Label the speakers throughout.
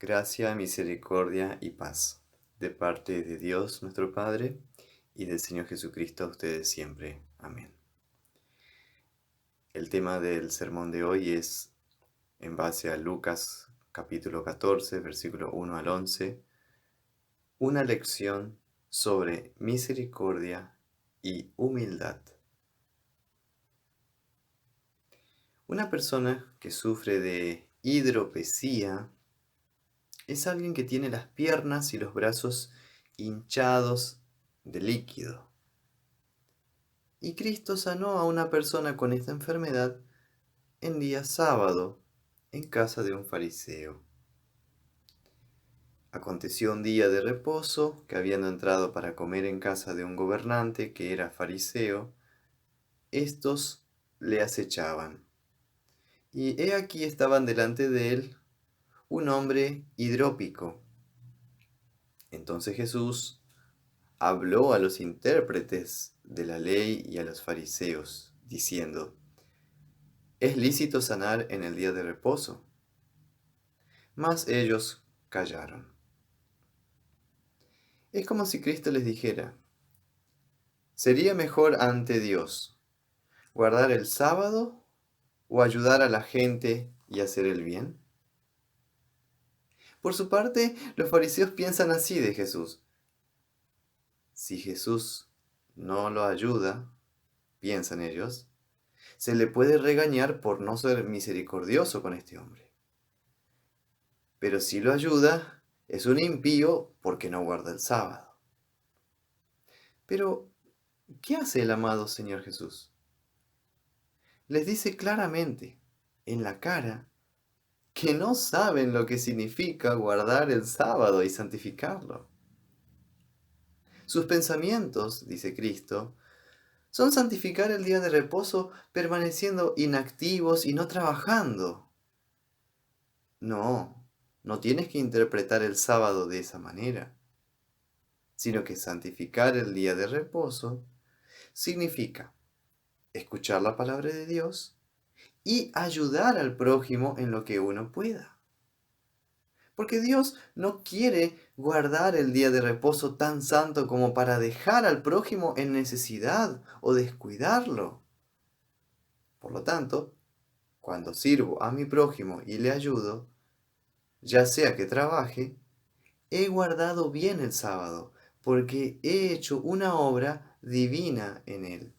Speaker 1: Gracia, misericordia y paz, de parte de Dios nuestro Padre y del Señor Jesucristo a ustedes siempre. Amén. El tema del sermón de hoy es en base a Lucas capítulo 14, versículo 1 al 11, una lección sobre misericordia y humildad. Una persona que sufre de hidropesía es alguien que tiene las piernas y los brazos hinchados de líquido. Y Cristo sanó a una persona con esta enfermedad en día sábado en casa de un fariseo. Aconteció un día de reposo que, habiendo entrado para comer en casa de un gobernante que era fariseo, éstos le acechaban. Y he aquí estaban delante de él un hombre hidrópico. Entonces Jesús habló a los intérpretes de la ley y a los fariseos, diciendo: ¿Es lícito sanar en el día de reposo? Mas ellos callaron. Es como si Cristo les dijera: ¿sería mejor ante Dios guardar el sábado o ayudar a la gente y hacer el bien? Por su parte, los fariseos piensan así de Jesús: si Jesús no lo ayuda, piensan ellos, se le puede regañar por no ser misericordioso con este hombre. Pero si lo ayuda, es un impío porque no guarda el sábado. Pero, ¿qué hace el amado Señor Jesús? Les dice claramente, en la cara, que no saben lo que significa guardar el sábado y santificarlo. Sus pensamientos, dice Cristo, son santificar el día de reposo permaneciendo inactivos y no trabajando. No, no tienes que interpretar el sábado de esa manera, sino que santificar el día de reposo significa escuchar la palabra de Dios y ayudar al prójimo en lo que uno pueda. Porque Dios no quiere guardar el día de reposo tan santo como para dejar al prójimo en necesidad o descuidarlo. Por lo tanto, cuando sirvo a mi prójimo y le ayudo, ya sea que trabaje, he guardado bien el sábado, porque he hecho una obra divina en él.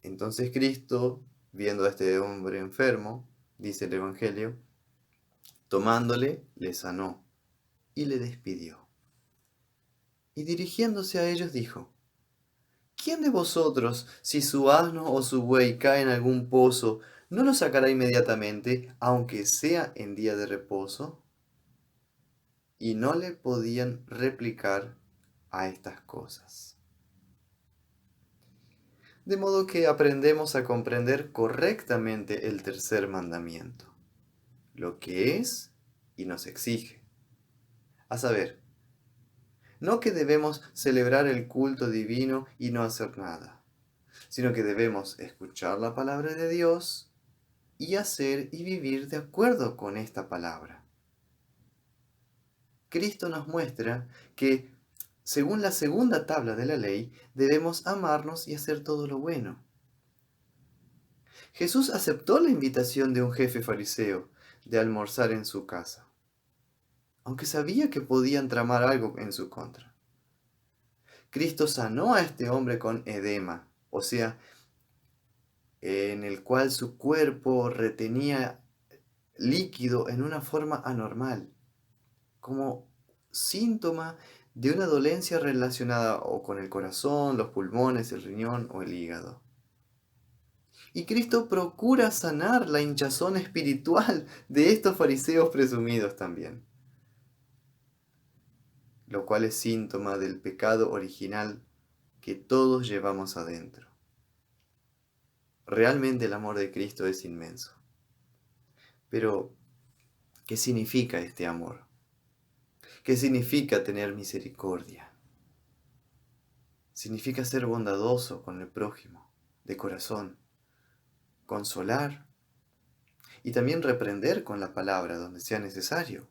Speaker 1: Entonces Cristo, viendo a este hombre enfermo, dice el Evangelio, tomándole, le sanó y le despidió. Y dirigiéndose a ellos dijo: ¿Quién de vosotros, si su asno o su buey cae en algún pozo, no lo sacará inmediatamente, aunque sea en día de reposo? Y no le podían replicar a estas cosas. De modo que aprendemos a comprender correctamente el tercer mandamiento, lo que es y nos exige. A saber, no que debemos celebrar el culto divino y no hacer nada, sino que debemos escuchar la palabra de Dios y hacer y vivir de acuerdo con esta palabra. Cristo nos muestra que, según la segunda tabla de la ley, debemos amarnos y hacer todo lo bueno. Jesús aceptó la invitación de un jefe fariseo de almorzar en su casa, aunque sabía que podían tramar algo en su contra. Cristo sanó a este hombre con edema, o sea, en el cual su cuerpo retenía líquido en una forma anormal, como síntoma de una dolencia relacionada o con el corazón, los pulmones, el riñón o el hígado. Y Cristo procura sanar la hinchazón espiritual de estos fariseos presumidos también, lo cual es síntoma del pecado original que todos llevamos adentro. Realmente el amor de Cristo es inmenso. Pero, ¿qué significa este amor? ¿Qué significa tener misericordia? Significa ser bondadoso con el prójimo, de corazón, consolar y también reprender con la palabra donde sea necesario,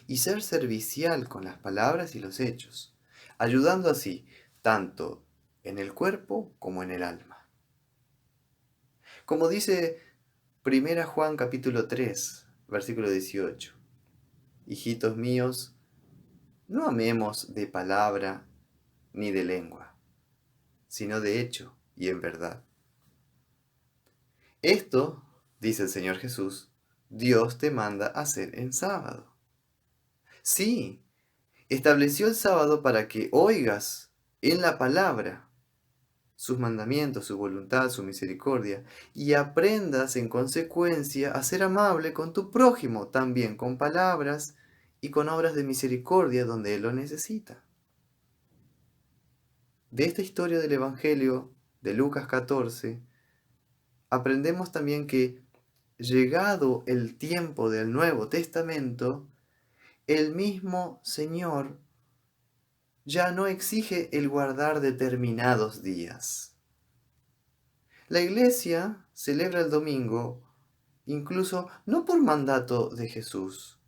Speaker 1: y ser servicial con las palabras y los hechos, ayudando así tanto en el cuerpo como en el alma. Como dice Primera Juan capítulo 3, versículo 18, hijitos míos, no amemos de palabra ni de lengua, sino de hecho y en verdad. Esto, dice el Señor Jesús, Dios te manda hacer en sábado. Sí, estableció el sábado para que oigas en la palabra sus mandamientos, su voluntad, su misericordia, y aprendas en consecuencia a ser amable con tu prójimo, también con palabras y con obras de misericordia donde él lo necesita. De esta historia del Evangelio de Lucas 14, aprendemos también que, llegado el tiempo del Nuevo Testamento, el mismo Señor ya no exige el guardar determinados días. La Iglesia celebra el domingo incluso no por mandato de Jesús,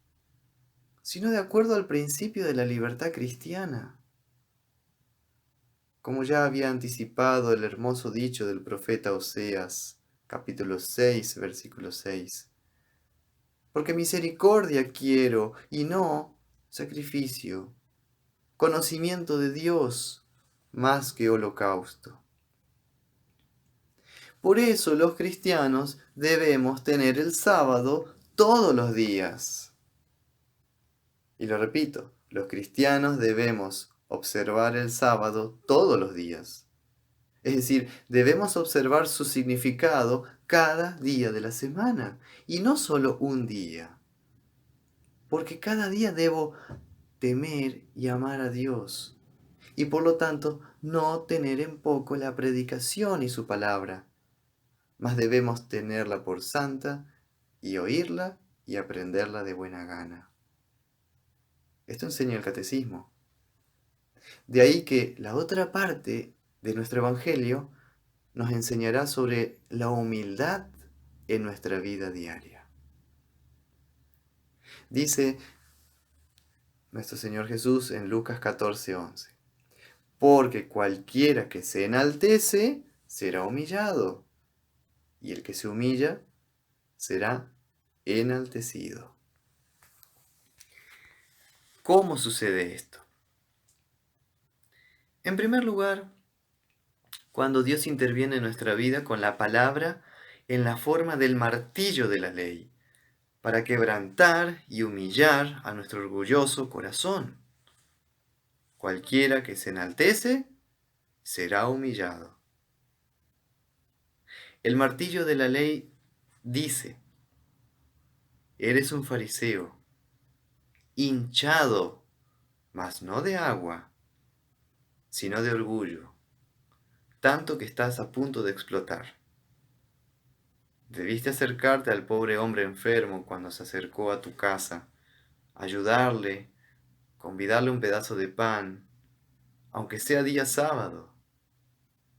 Speaker 1: sino de acuerdo al principio de la libertad cristiana, como ya había anticipado el hermoso dicho del profeta Oseas, capítulo 6, versículo 6. Porque misericordia quiero y no sacrificio, conocimiento de Dios más que holocausto. Por eso los cristianos debemos tener el sábado todos los días. Y lo repito, los cristianos debemos observar el sábado todos los días. Es decir, debemos observar su significado cada día de la semana y no solo un día. Porque cada día debo temer y amar a Dios y por lo tanto no tener en poco la predicación y su palabra, mas debemos tenerla por santa y oírla y aprenderla de buena gana. Esto enseña el catecismo. De ahí que la otra parte de nuestro Evangelio nos enseñará sobre la humildad en nuestra vida diaria. Dice nuestro Señor Jesús en Lucas 14:11, porque cualquiera que se enaltece será humillado, y el que se humilla será enaltecido. ¿Cómo sucede esto? En primer lugar, cuando Dios interviene en nuestra vida con la palabra en la forma del martillo de la ley, para quebrantar y humillar a nuestro orgulloso corazón. Cualquiera que se enaltece será humillado. El martillo de la ley dice: eres un fariseo, hinchado, mas no de agua, sino de orgullo, tanto que estás a punto de explotar. Debiste acercarte al pobre hombre enfermo cuando se acercó a tu casa, ayudarle, convidarle un pedazo de pan, aunque sea día sábado,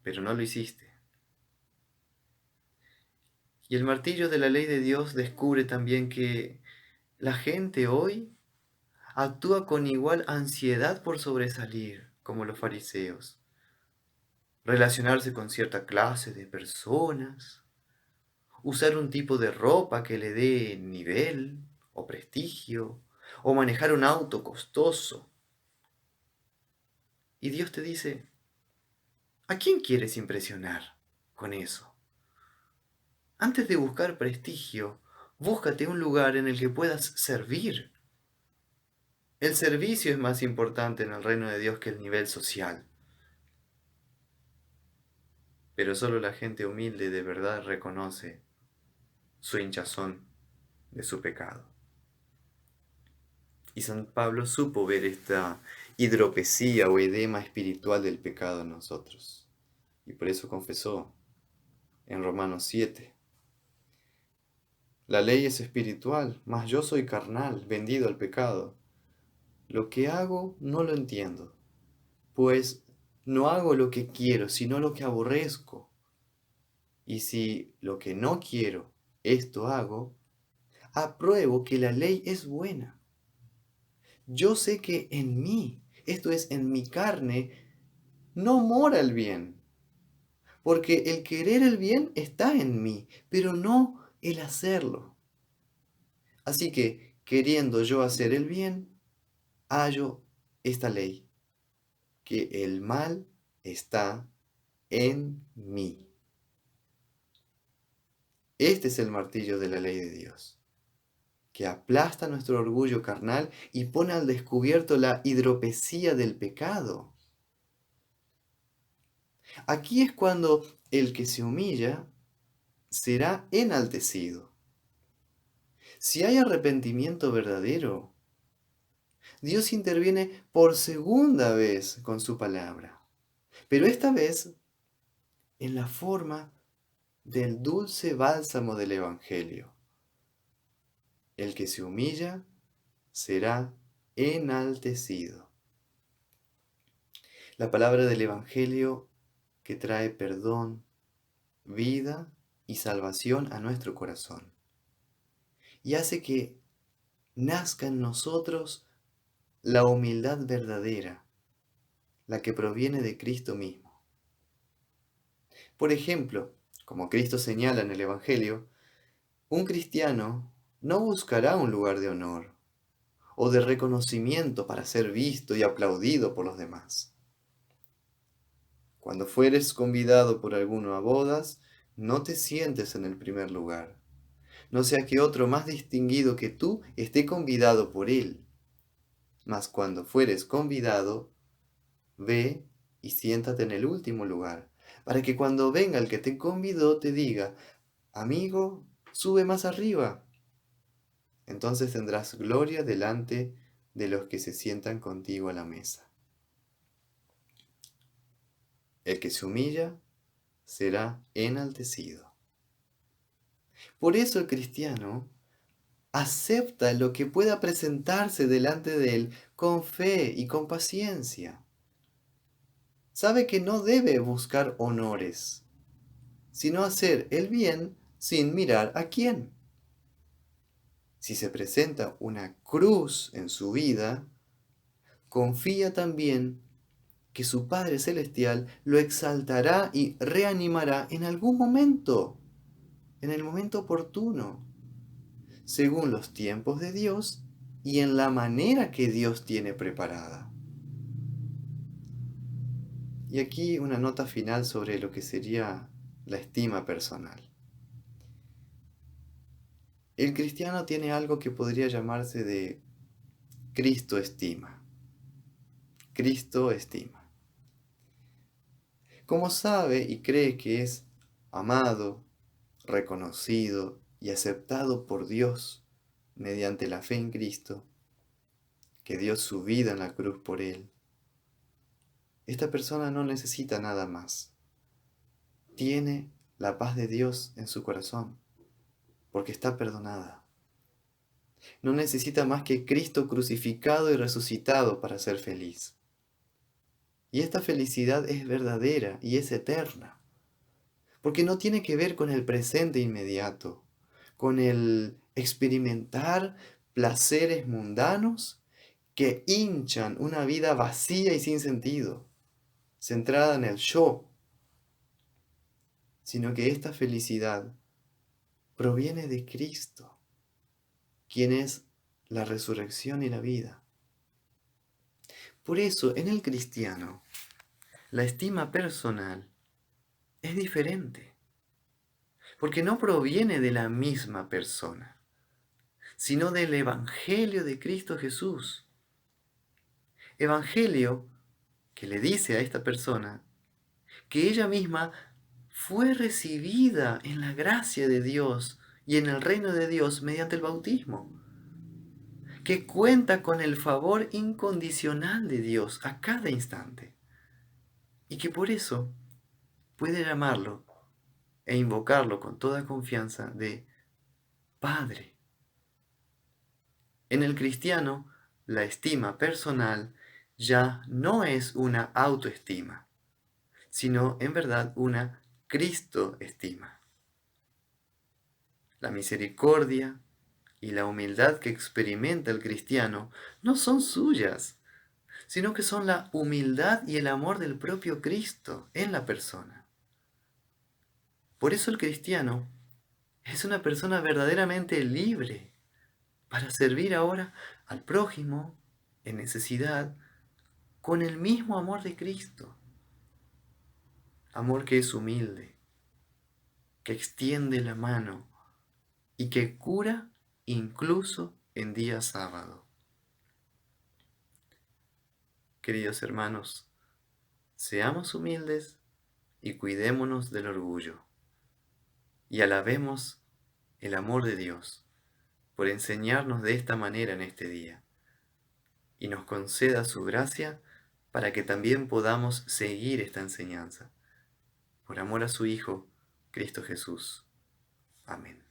Speaker 1: pero no lo hiciste. Y el martillo de la ley de Dios descubre también que la gente hoy actúa con igual ansiedad por sobresalir como los fariseos, relacionarse con cierta clase de personas, usar un tipo de ropa que le dé nivel o prestigio, o manejar un auto costoso. Y Dios te dice: ¿a quién quieres impresionar con eso? Antes de buscar prestigio, búscate un lugar en el que puedas servir. El servicio es más importante en el reino de Dios que el nivel social. Pero solo la gente humilde de verdad reconoce su hinchazón de su pecado. Y San Pablo supo ver esta hidropesía o edema espiritual del pecado en nosotros. Y por eso confesó en Romanos 7: la ley es espiritual, mas yo soy carnal, vendido al pecado. Lo que hago no lo entiendo, pues no hago lo que quiero, sino lo que aborrezco. Y si lo que no quiero, esto hago, apruebo que la ley es buena. Yo sé que en mí, esto es, en mi carne, no mora el bien, porque el querer el bien está en mí, pero no el hacerlo. Así que, queriendo yo hacer el bien, hallo esta ley, que el mal está en mí. Este es el martillo de la ley de Dios, que aplasta nuestro orgullo carnal y pone al descubierto la hidropesía del pecado. Aquí es cuando el que se humilla será enaltecido. Si hay arrepentimiento verdadero, Dios interviene por segunda vez con su palabra, pero esta vez en la forma del dulce bálsamo del Evangelio. El que se humilla será enaltecido. La palabra del Evangelio que trae perdón, vida y salvación a nuestro corazón y hace que nazca en nosotros la humildad verdadera, la que proviene de Cristo mismo. Por ejemplo, como Cristo señala en el Evangelio, un cristiano no buscará un lugar de honor o de reconocimiento para ser visto y aplaudido por los demás. Cuando fueres convidado por alguno a bodas, no te sientes en el primer lugar, no sea que otro más distinguido que tú esté convidado por él. Mas cuando fueres convidado, ve y siéntate en el último lugar, para que cuando venga el que te convidó te diga, amigo, sube más arriba. Entonces tendrás gloria delante de los que se sientan contigo a la mesa. El que se humilla será enaltecido. Por eso el cristiano acepta lo que pueda presentarse delante de él con fe y con paciencia. Sabe que no debe buscar honores, sino hacer el bien sin mirar a quién. Si se presenta una cruz en su vida, confía también que su Padre Celestial lo exaltará y reanimará en algún momento, en el momento oportuno, según los tiempos de Dios y en la manera que Dios tiene preparada. Y aquí una nota final sobre lo que sería la estima personal. El cristiano tiene algo que podría llamarse de Cristo estima. Cristo estima. Como sabe y cree que es amado, reconocido y aceptado por Dios mediante la fe en Cristo, que dio su vida en la cruz por él, esta persona no necesita nada más. Tiene la paz de Dios en su corazón, porque está perdonada. No necesita más que Cristo crucificado y resucitado para ser feliz. Y esta felicidad es verdadera y es eterna, porque no tiene que ver con el presente inmediato, con el experimentar placeres mundanos que hinchan una vida vacía y sin sentido, centrada en el yo, sino que esta felicidad proviene de Cristo, quien es la resurrección y la vida. Por eso, en el cristiano, la estima personal es diferente, porque no proviene de la misma persona, sino del Evangelio de Cristo Jesús. Evangelio que le dice a esta persona que ella misma fue recibida en la gracia de Dios y en el reino de Dios mediante el bautismo, que cuenta con el favor incondicional de Dios a cada instante, y que por eso puede llamarlo e invocarlo con toda confianza de Padre. En el cristiano, la estima personal ya no es una autoestima, sino en verdad una Cristo estima. La misericordia y la humildad que experimenta el cristiano no son suyas, sino que son la humildad y el amor del propio Cristo en la persona. Por eso el cristiano es una persona verdaderamente libre para servir ahora al prójimo en necesidad con el mismo amor de Cristo. Amor que es humilde, que extiende la mano y que cura incluso en día sábado. Queridos hermanos, seamos humildes y cuidémonos del orgullo. Y alabemos el amor de Dios por enseñarnos de esta manera en este día. Y nos conceda su gracia para que también podamos seguir esta enseñanza. Por amor a su Hijo, Cristo Jesús. Amén.